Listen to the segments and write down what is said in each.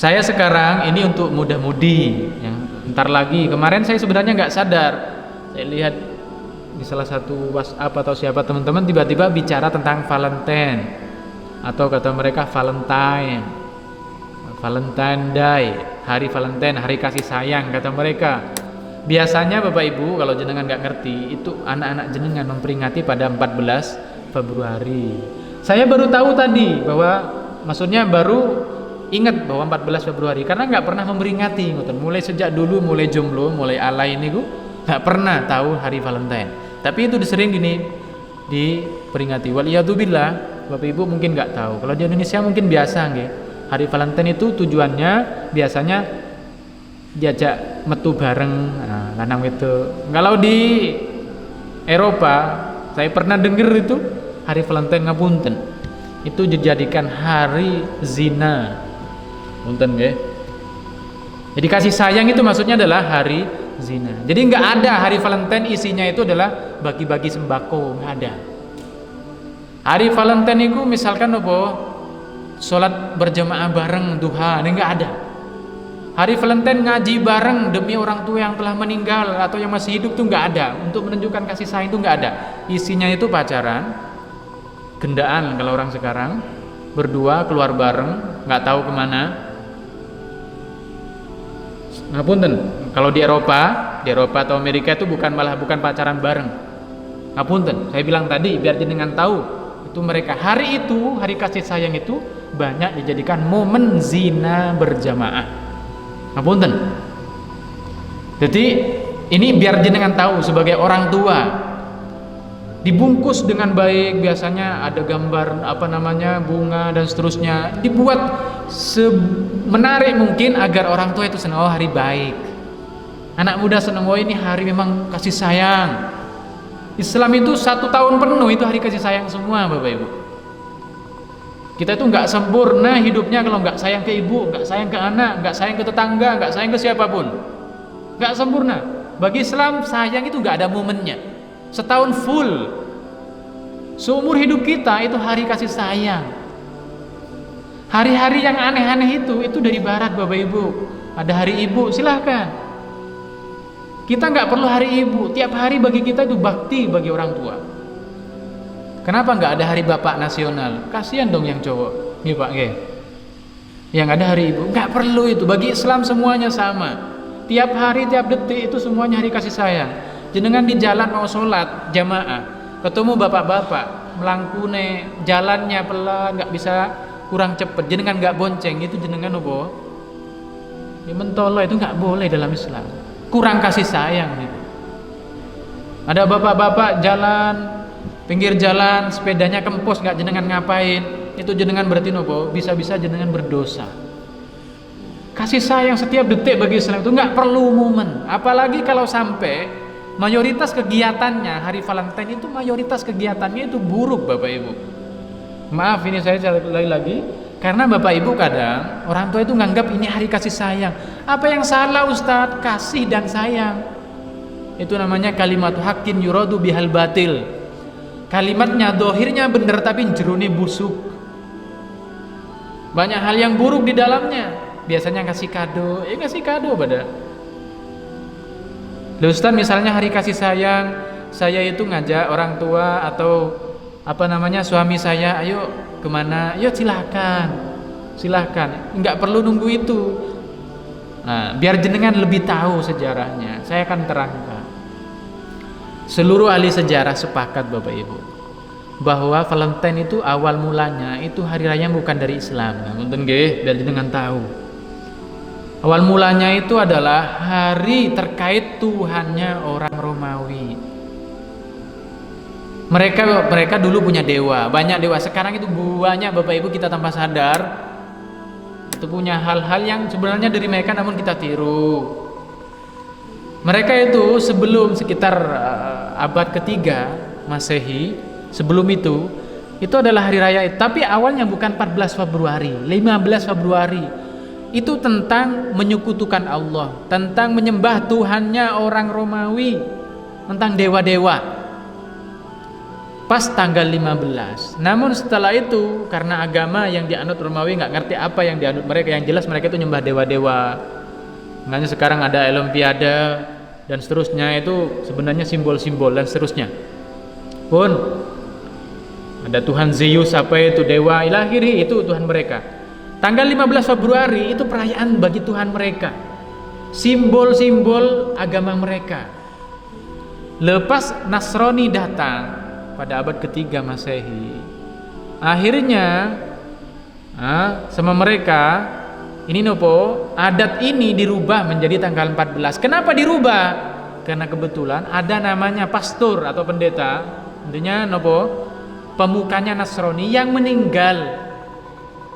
Saya sekarang ini untuk muda-mudi yang ntar lagi. Kemarin saya sebenarnya nggak sadar. Saya lihat di salah satu WhatsApp atau siapa teman-teman tiba-tiba bicara tentang Valentine atau kata mereka Valentine Day, hari Valentine, hari kasih sayang kata mereka. Biasanya Bapak Ibu kalau jenengan nggak ngerti itu anak-anak jenengan memperingati pada 14 Februari. Saya baru tahu tadi bahwa maksudnya baru ingat bahwa 14 Februari karena nggak pernah memperingati, mulai sejak dulu, mulai jomblo, mulai alay ini nggak pernah tahu hari Valentine. Tapi itu sering gini diperingati. Waliyadzubillah, Bapak Ibu mungkin nggak tahu. Kalau di Indonesia mungkin biasa nggih. Hari Valentine itu tujuannya biasanya diajak metu bareng, lanang itu. Kalau di Eropa, saya pernah dengar itu hari Valentine ngapunten. Itu dijadikan hari zina. Punten nggih. Jadi kasih sayang itu maksudnya adalah hari zina. Jadi nggak ada hari Valentine isinya itu adalah bagi-bagi sembako, nggak ada. Hari Valentine itu misalkan apa? Sholat berjamaah bareng duha, ini nggak ada. Hari Valentine ngaji bareng demi orang tua yang telah meninggal atau yang masih hidup tuh nggak ada. Untuk menunjukkan kasih sayang itu nggak ada. Isinya itu pacaran, gendaan kalau orang sekarang, berdua keluar bareng, nggak tahu kemana. Ngapunten, kalau di Eropa atau Amerika itu bukan pacaran bareng. Ngapunten, saya bilang tadi biar jenengan tahu itu mereka hari kasih sayang itu banyak dijadikan momen zina berjamaah. Ngapunten. Jadi ini biar jenengan tahu sebagai orang tua. Dibungkus dengan baik, biasanya ada gambar bunga dan seterusnya, dibuat menarik mungkin agar orang tua itu senang, oh hari baik, anak muda senang, oh ini hari memang kasih sayang. Islam itu 1 tahun penuh itu hari kasih sayang semua Bapak Ibu. Kita itu nggak sempurna hidupnya kalau nggak sayang ke ibu, nggak sayang ke anak, nggak sayang ke tetangga, nggak sayang ke siapapun, nggak sempurna. Bagi Islam sayang itu nggak ada momennya. Setahun full, seumur hidup kita itu hari kasih sayang. Hari-hari yang aneh-aneh itu dari barat Bapak Ibu. Ada hari ibu, silahkan. Kita nggak perlu hari ibu. Tiap hari bagi kita itu bakti bagi orang tua. Kenapa nggak ada hari bapak nasional? Kasihan dong yang cowok. Nih Pak, yang ada hari ibu. Nggak perlu itu. Bagi Islam semuanya sama. Tiap hari, tiap detik itu semuanya hari kasih sayang. Jenengan di jalan mau sholat jamaah, ketemu bapak-bapak melangkune jalannya pelan, nggak bisa kurang cepet, jenengan nggak bonceng, itu jenengan apa? Ya mentolo, itu nggak boleh dalam Islam. Kurang kasih sayang gitu. Ada bapak-bapak jalan pinggir jalan, sepedanya kempos, nggak jenengan ngapain, itu jenengan berarti nopo? Bisa-bisa jenengan berdosa. Kasih sayang setiap detik bagi Islam itu nggak perlu momen, apalagi kalau sampai mayoritas kegiatannya hari Valentine itu mayoritas kegiatannya itu buruk Bapak Ibu. Maaf ini saya lagi karena Bapak Ibu kadang orang tua itu nganggap ini hari kasih sayang. Apa yang salah Ustadz? Kasih dan sayang. Itu namanya kalimat hakin yuradu bihal batil. Kalimatnya dohirnya benar tapi jerone busuk. Banyak hal yang buruk di dalamnya. Biasanya ngasih kado, ngasih kado pada. Ustaz misalnya hari kasih sayang, saya itu ngajak orang tua atau suami saya, ayo kemana? Ayo silahkan, nggak perlu nunggu itu. Nah, biar jenengan lebih tahu sejarahnya, saya akan terangkan. Seluruh ahli sejarah sepakat Bapak Ibu bahwa Valentine itu awal mulanya itu hari raya bukan dari Islam. Mungkin biar jenengan tahu. Awal mulanya itu adalah hari terkait Tuhannya orang Romawi. Mereka dulu punya dewa, banyak dewa. Sekarang itu banyak Bapak Ibu kita tanpa sadar itu punya hal-hal yang sebenarnya dari mereka namun kita tiru. Mereka itu sebelum sekitar abad ketiga Masehi, sebelum itu adalah hari raya. Tapi awalnya bukan 14 Februari, 15 Februari. Itu tentang menyekutukan Allah, tentang menyembah Tuhannya orang Romawi, tentang dewa-dewa. pas tanggal 15. Namun setelah itu karena agama yang dianut Romawi nggak ngerti apa yang dianut mereka, yang jelas mereka itu nyembah dewa-dewa. Makanya sekarang ada olimpiade dan seterusnya, itu sebenarnya simbol-simbol dan seterusnya. Pun ada Tuhan Zeus, apa itu dewa ilahi, itu Tuhan mereka. Tanggal 15 Februari itu perayaan bagi Tuhan mereka, simbol-simbol agama mereka. Lepas Nasrani datang pada abad ketiga Masehi, akhirnya sama mereka ini nopo, adat ini dirubah menjadi tanggal 14. Kenapa dirubah? Karena kebetulan ada namanya pastor atau pendeta, intinya nopo, pemukanya Nasrani yang meninggal.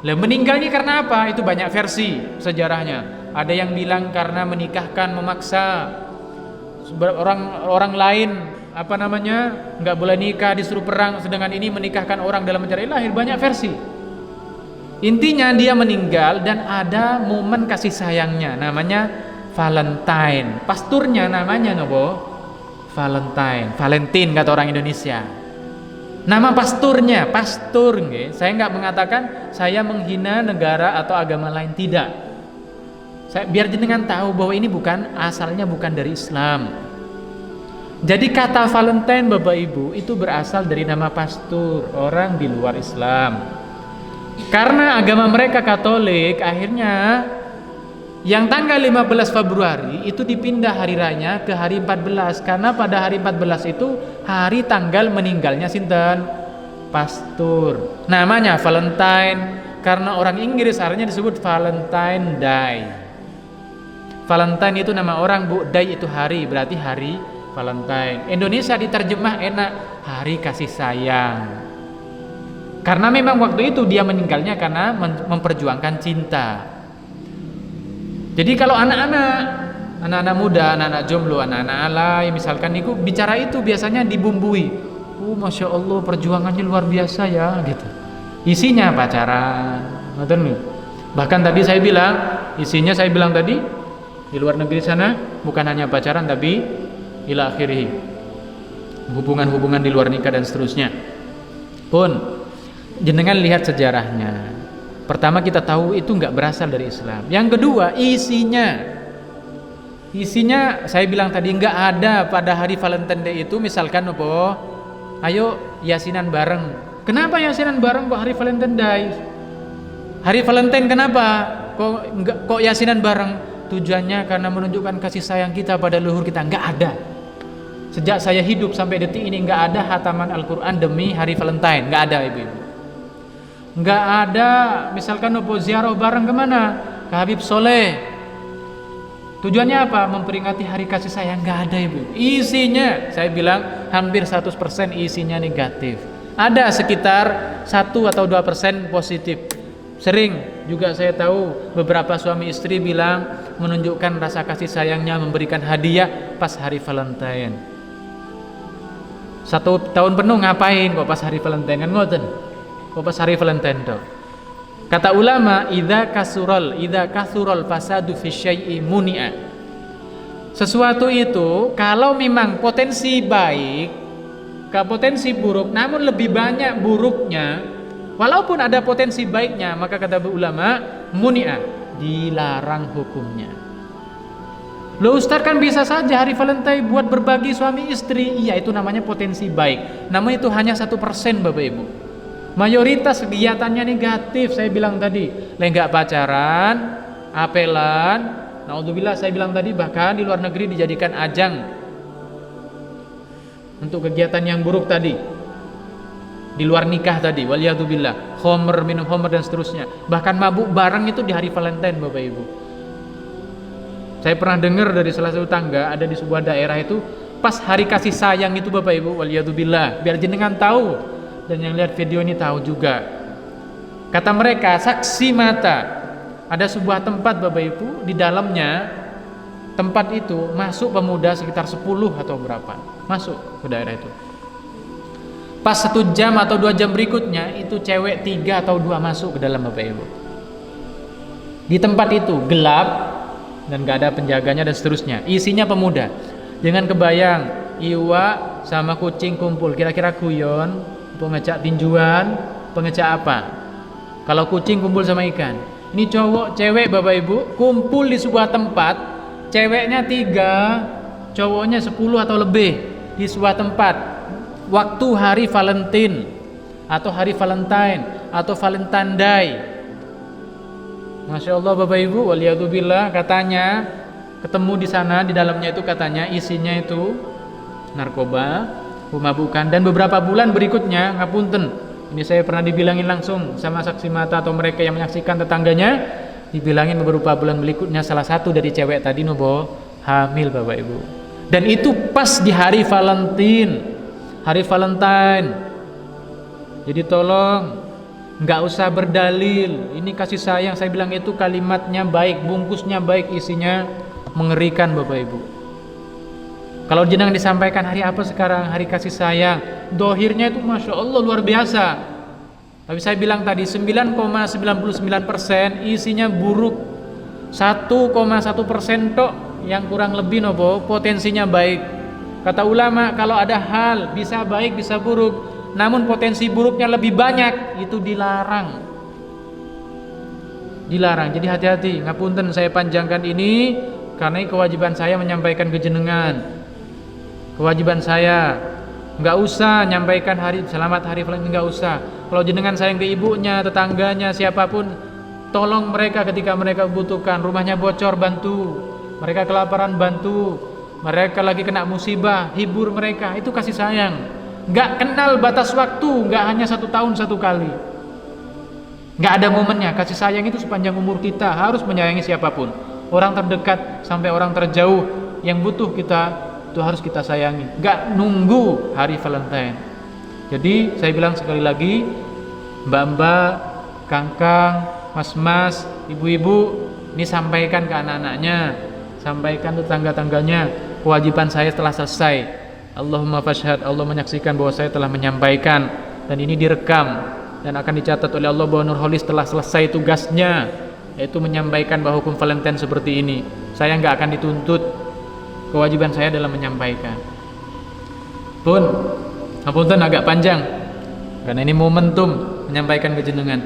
Lah meninggalnya karena apa? Itu banyak versi sejarahnya. Ada yang bilang karena menikahkan memaksa. Orang lain nggak boleh nikah, disuruh perang, sedangkan ini menikahkan orang dalam mencari lahir. Banyak versi. Intinya dia meninggal dan ada momen kasih sayangnya, namanya Valentine. Pasturnya namanya nopo? Valentine kata orang Indonesia. Nama pasturnya, pastur nggih. Saya nggak mengatakan saya menghina negara atau agama lain, tidak. Saya biar jenengan tahu bahwa ini asalnya bukan dari Islam. Jadi kata Valentine Bapak Ibu itu berasal dari nama pastur, orang di luar Islam. Karena agama mereka Katolik, akhirnya yang tanggal 15 Februari itu dipindah hari raya ke hari 14. Karena pada hari 14 itu hari tanggal meninggalnya sinten? Pastur. Namanya Valentine karena orang Inggris, artinya disebut Valentine Day. Valentine itu nama orang, Bu. Day itu hari, berarti hari Valentine. Indonesia diterjemah enak, hari kasih sayang. Karena memang waktu itu dia meninggalnya karena memperjuangkan cinta. Jadi kalau anak-anak muda, anak-anak jomblo, anak-anak alay misalkan itu bicara itu biasanya dibumbui. Masya Allah perjuangannya luar biasa ya gitu. Isinya pacaran. Bahkan tadi saya bilang, saya bilang tadi di luar negeri sana bukan hanya pacaran tapi ila akhirih, hubungan-hubungan di luar nikah dan seterusnya. Pun jenengan lihat sejarahnya. Pertama kita tahu itu nggak berasal dari Islam. Yang kedua isinya saya bilang tadi nggak ada pada hari Valentine Day itu misalkan apa? Ayo yasinan bareng. Kenapa yasinan bareng kok hari Valentine Day? Hari Valentine kenapa? Kok yasinan bareng? Tujuannya karena menunjukkan kasih sayang kita pada leluhur kita. Nggak ada. Sejak saya hidup sampai detik ini nggak ada hataman Al-Quran demi hari Valentine. Nggak ada ibu-ibu. Nggak ada misalkan nopo ziarah bareng kemana? Ke Habib Soleh. Tujuannya apa? Memperingati hari kasih sayang. Nggak ada ibu. Isinya saya bilang hampir 100% isinya negatif. Ada sekitar 1 atau 2% positif. Sering juga saya tahu beberapa suami istri bilang menunjukkan rasa kasih sayangnya, memberikan hadiah pas hari Valentine. 1 tahun penuh ngapain kok pas hari Valentine, kan ngoten. Kok pas hari Valentine toh. Kata ulama, idza kasural fasadu fi syai'i muni'a. Sesuatu itu kalau memang potensi baik ke potensi buruk, namun lebih banyak buruknya, walaupun ada potensi baiknya, maka kata ulama, muni'a, dilarang hukumnya. Loh Ustaz, kan bisa saja hari Valentine buat berbagi suami istri. Iya, itu namanya potensi baik. Namun itu hanya 1% Bapak Ibu. Mayoritas kegiatannya negatif. Saya bilang tadi, lenggak pacaran, apelan, naudzubillah saya bilang tadi, bahkan di luar negeri dijadikan ajang untuk kegiatan yang buruk tadi. Di luar nikah tadi, waliyadzubillah, minum homer dan seterusnya. Bahkan mabuk bareng itu di hari Valentine Bapak Ibu. Saya pernah dengar dari salah satu tangga ada di sebuah daerah itu pas hari kasih sayang itu Bapak Ibu, waliyadzubillah, biar jenengan tahu dan yang lihat video ini tahu juga. Kata mereka, saksi mata, ada sebuah tempat Bapak Ibu, di dalamnya tempat itu masuk pemuda sekitar 10 atau berapa, masuk ke daerah itu. Pas 1 jam atau 2 jam berikutnya itu cewek 3 atau 2 masuk ke dalam Bapak Ibu. Di tempat itu gelap dan gak ada penjaganya dan seterusnya. Isinya pemuda. Jangan kebayang, iwa sama kucing kumpul, kira-kira guyon, pengejak tinjuan, pengejak apa? Kalau kucing kumpul sama ikan. Ini cowok, cewek Bapak Ibu kumpul di sebuah tempat, ceweknya 3, cowoknya 10 atau lebih di sebuah tempat. Waktu hari Valentine atau hari Valentine atau Valentine Day. Masya Allah Bapak Ibu, waliyadzubillah, katanya ketemu di sana, di dalamnya itu katanya isinya itu narkoba, pemabukan, dan beberapa bulan berikutnya, ngapunten, ini saya pernah dibilangin langsung sama saksi mata atau mereka yang menyaksikan tetangganya, dibilangin beberapa bulan berikutnya salah satu dari cewek tadi nobo hamil Bapak Ibu. Dan itu pas di hari Valentine, hari Valentine. Jadi tolong nggak usah berdalil, ini kasih sayang. Saya bilang itu kalimatnya baik, bungkusnya baik, isinya mengerikan Bapak Ibu. Kalau jenengan disampaikan hari apa sekarang? Hari kasih sayang. Dohirnya itu Masya Allah luar biasa. Tapi saya bilang tadi 9,99% isinya buruk. 1,1% tok yang kurang lebih nopo potensinya baik. Kata ulama kalau ada hal bisa baik bisa buruk, namun potensi buruknya lebih banyak, itu dilarang. Dilarang. Jadi hati-hati. Ngapunten saya panjangkan ini karena ini kewajiban saya menyampaikan ke jenengan. Kewajiban saya. Enggak usah nyampaikan hari selamat hari Valentine, enggak usah. Kalau jenengan sayang ke ibunya, tetangganya, siapapun, tolong mereka ketika mereka butuhkan. Rumahnya bocor, bantu. Mereka kelaparan, bantu. Mereka lagi kena musibah, hibur mereka. Itu kasih sayang. Enggak kenal batas waktu, enggak hanya 1 tahun 1 kali. Enggak ada momennya. Kasih sayang itu sepanjang umur kita, harus menyayangi siapapun. Orang terdekat sampai orang terjauh yang butuh kita, itu harus kita sayangi. Enggak nunggu hari Valentine. Jadi saya bilang sekali lagi, mbak-mbak, kang-kang, mas-mas, ibu-ibu, ini sampaikan ke anak-anaknya, sampaikan ke tetangga-tangganya. Kewajiban saya telah selesai. Allahumma fashhad, Allah menyaksikan bahwa saya telah menyampaikan, dan ini direkam dan akan dicatat oleh Allah bahwa Nurholis telah selesai tugasnya, yaitu menyampaikan bahwa hukum Valentine seperti ini. Saya nggak akan dituntut, kewajiban saya adalah menyampaikan. Pun ngapunten agak panjang karena ini momentum menyampaikan ke jenengan.